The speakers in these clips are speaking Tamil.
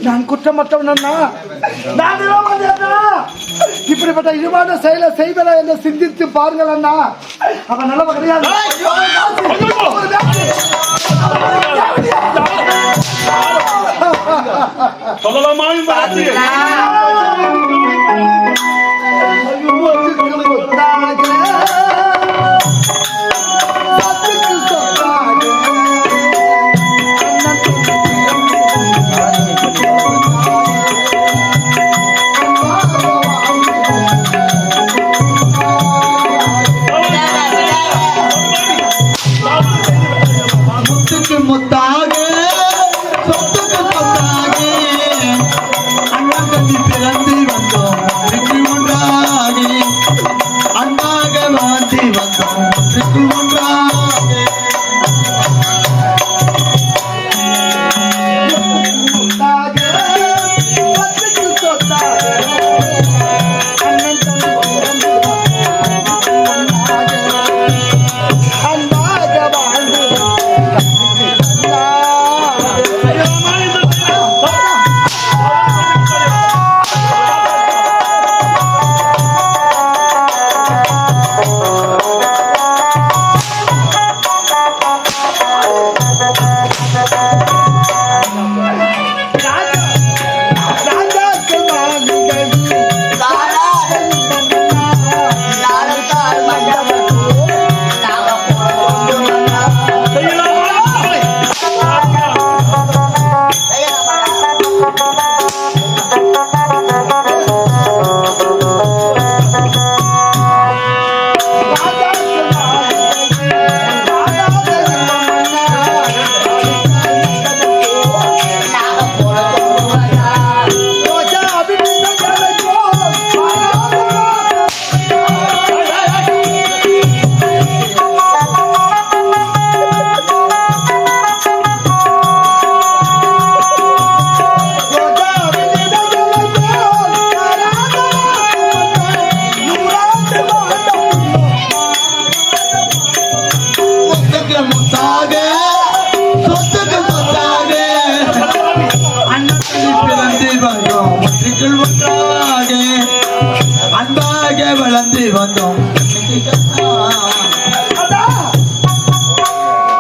நான் குற்றமற்றவனா? நான் இப்படிப்பட்ட இழிவான செயலை செய்வதா என்று சிந்தித்து பாருங்கள் அண்ணா. அவன் நல்லவ கிடையாது.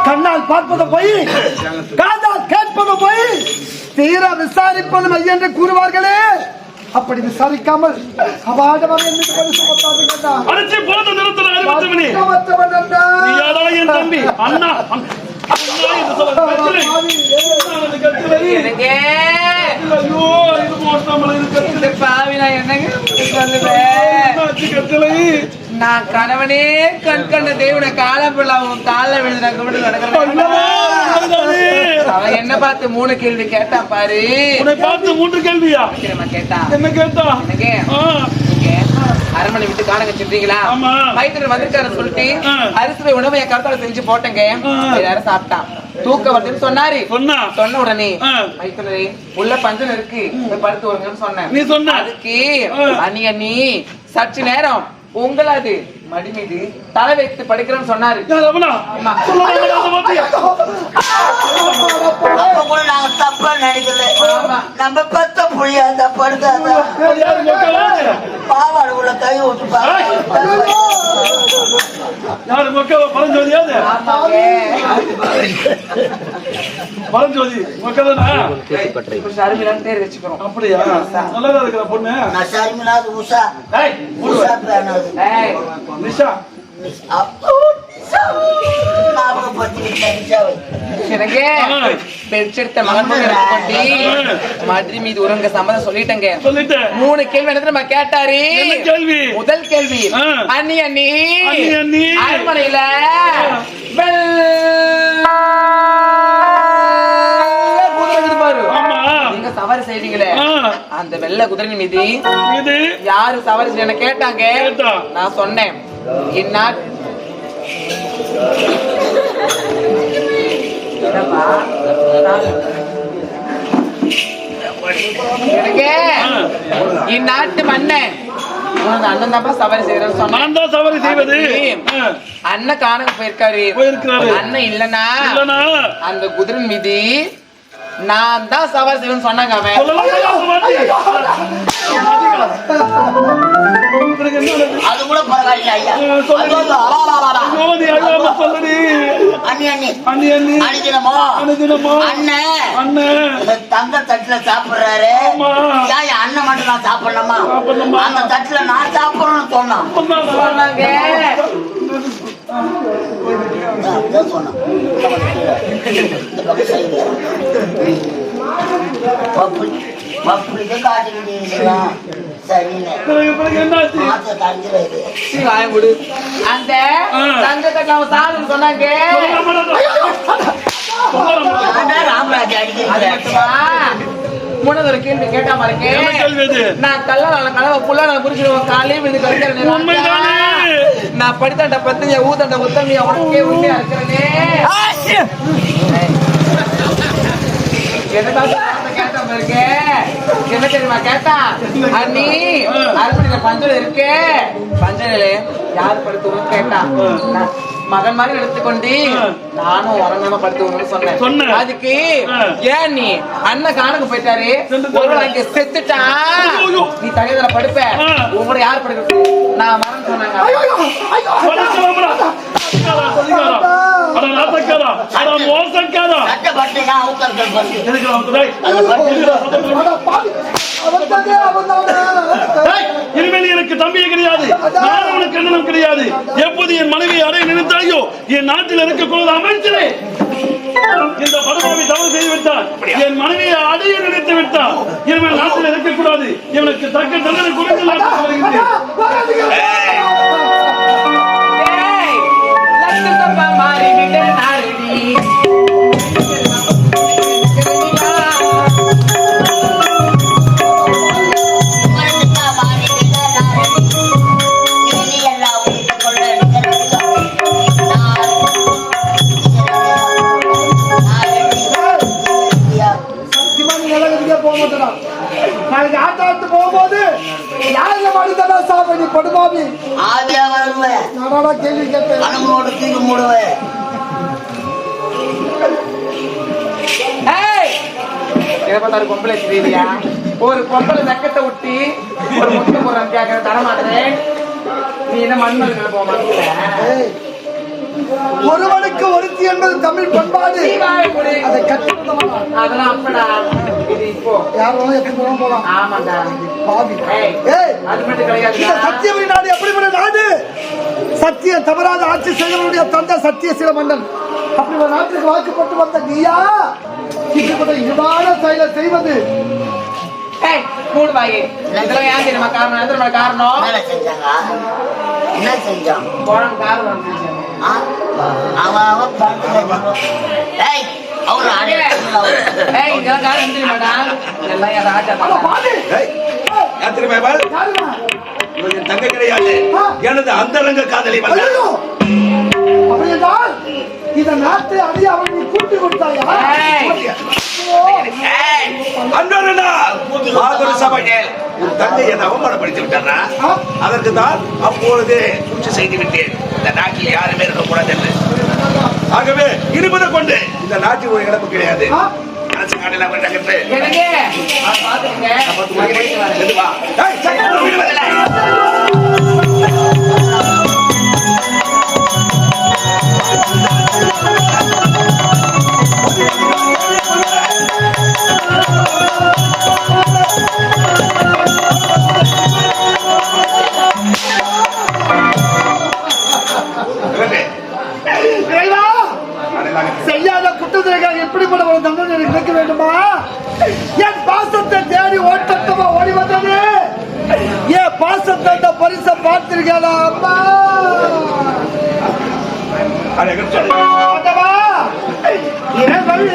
கண்ணால் பார்ப்பது போய் காதால் கேட்பது போய் தீர விசாரிப்பது மை என்று கூறுவார்களே. அப்படி விசாரிக்காமல் அபாடமாக நான் கணவனே கண் கண்ட தேவனை காலப்பிள்ள அவன் கால விழுந்து அவன் என்ன பார்த்து 3 கேள்வி கேட்டான் பாரு. பார்த்து 3 கேள்வியா கேட்டா? என்ன கேட்டா? அரண்மனை விட்டு காண வச்சிருக்கீங்களா? வயிற்றுல வந்திருக்காரு சொல்லிட்டு அரிசி உணவை என் கருத்தால செஞ்சு போட்டேங்க. எல்லாரும் சாப்பிட்டான். தூக்க வருதுன்னு சொன்னாரு. சொன்ன உடனே வயிற்றுல உள்ள பஞ்சம் இருக்கு படுத்து வருங்கன்னு சொன்னேன். நீ சொன்ன அதுக்கு அண்ணி சற்று நேரம் உங்களது மடி மீது தலை வைத்து படுக்கிறேன்னு சொன்னாரு. தப்பா நினைக்கல. நம்ம பத்த புள்ளியா படுத்தாத பாவாடு உள்ள கை விட்டு பரஞ்சோதி ஷர்மிலான்னு பேர் வச்சுக்கிறோம். அப்படியா? நல்லதா இருக்கிற பொண்ணு. நான் ஷர்மிலாது உஷா நிஷா மதுரை மீது உறங்க சம்மதம் சொல்லிட்டேங்க. 3 கேள்வி என்ன கேட்டாரு. முதல் கேள்வி அண்ணி அரண்மனையில நீங்க சவாரி செய்வீங்களே அந்த வெள்ளை குதிரை மீது யாரு சவாரி செய்ய கேட்டாங்க. நான் சொன்னேன் என்ன இந்நாட்டு மன்னன் அண்ணன் தான் சவாரி செய்யறேன்னு சொன்னேன். அண்ணன் காண போயிருக்காரு. அண்ணன் இல்லனா அந்த குதிரை மீது நான் தான் சவாரி செய்வேன்னு சொன்னாங்க அவன். அது கூட பரவாயில்ல ஐயா. தங்க தட்டுல சாப்பிடுறாரு, அண்ணன் மட்டும் நான் சாப்பிடலாமா? அந்த தட்டுல நான் சாப்பிடணும்னு சொன்னான். அந்த தங்க தட்டுல அவன் சாப்பிடுன்னு சொன்னாங்க. ராமராஜ் அடிக்கிறா மூணாவது ஒரு கேள்வி கேட்டா பாருங்க. நான் கல்யாண புள்ள நான் புரிஞ்சுடுவேன். காலையே விழுந்து கழிக்கிறேன். நான் படித்தாண்ட பத்தினியா ஊத்தாண்ட உத்தமியா உனக்கே உண்மையா இருக்கிறேனே. கேட்டா பாருங்க. என்ன தெரியுமா கேட்டா? அண்ணி அரண்மனையில பஞ்சல இருக்கே, பஞ்சனில யாரு படுத்துவோம் கேட்டா, மகன் மாதிரி எடுத்துக்கொண்டு நானும் உறங்காம படுத்துவோம்னு சொன்னேன். அதுக்கு ஏன் நீ அண்ணன் காணக்கு போயிட்டாரு, அங்க செத்துட்டா, நீ தனியால படுப்ப, உங்களோட யார் படுக்கிறது? நான் மறந்து சொன்னாங்க. இனிமேல் எனக்கு தம்பியே கிடையாது, நானும் கண்ணனும் கிடையாது. எப்போது என் மனைவியை அடைய நினைத்தாயோ என் நாட்டில் இருக்கக்கூடாது அமைச்சரே, இந்த படுபாவி தவறு செய்து விட்டார். என் மனைவியை அடைய நினைத்து விட்டார். இனிமேல் நாட்டில் இருக்கக்கூடாது. இவனுக்கு தக்க தண்டனை கொடுத்து போகும்போது யாருங்க மனிதனா சாப்பிடு படுபாவி ஆவியா வருவேன். நானா கேள்வி கேட்பேன். அனுமோடு தீங்கு மூடுவேன். பொம்பளை தெரியா? ஒரு பொம்பளை வெக்கத்தை விட்டி ஒரு முட்டை போறான் கேட்கற தரமாட்டேன். நீ என்ன மண்மல்ல போக மாட்டேன். ஒருவனுக்கு ஒருத்தி என்பது தமிழ் பண்பாடு. அதை கற்றுக்கொள்ள அதெல்லாம் அப்படா. இது இப்போ யாரும் எப்படி போலாம். ஆமாண்டா பாவி. அது மட்டும் கிடையாது. சத்தியவரி நாடு எப்படிப்பட்ட நாடு? சத்தியம் தவறாத ஆட்சி செய்தவருடைய தந்தை சத்தியசீல மன்னன். அப்படி ஒரு நாட்டுக்கு வாக்குப்பட்டு வந்த நீயா இப்படிப்பட்ட இயல்பான செயலை செய்வது? மூடு வாயி. இதெல்லாம் ஏன் தெரியுமா காரணம்? எந்த காரணம்? என்ன செஞ்சான்? காரணம் தங்க கிடையாது, எனது அந்தரங்க காதலி. அப்படியென்றால் இந்த நாட்டை அடைய அவன் நீ கூட்டி கொடுத்தாயா? தந்தை என்னை அவமானப்படுத்தி விட்டாரா? அதற்கு தான் அப்பொழுது சூழ்ச்சி செய்து விட்டேன். இந்த நாட்டில் யாருமே இருக்கக்கூடாது என்று. ஆகவே இருப்பதை கொண்டு இந்த நாட்டில் ஒரு இழப்பு கிடையாது. அரசு காட்டில் செய்யாத குற்றத்திற்காக எப்படிப்பட்ட ஒரு தண்டனை கிடைக்க வேண்டுமா? என் பாசத்தை தேடி ஓட்டத்தமா ஓடி வந்தது. என் பாசத்தை பரிசை பார்த்திருக்கா அம்மா? இரவல்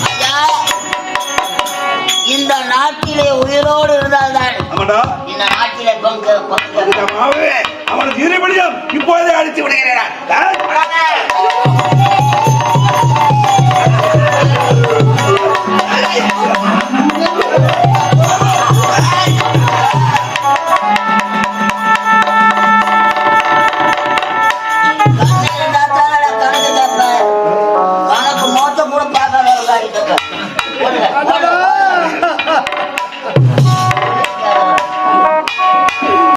ஐயா, இந்த நாட்டிலே உயிரோடு இருந்தால்தான் ஆமாடா இந்த நாட்டிலே பங்கு அவனுக்கு இருபடியும் இப்போதே அடித்து விடுகிறேன்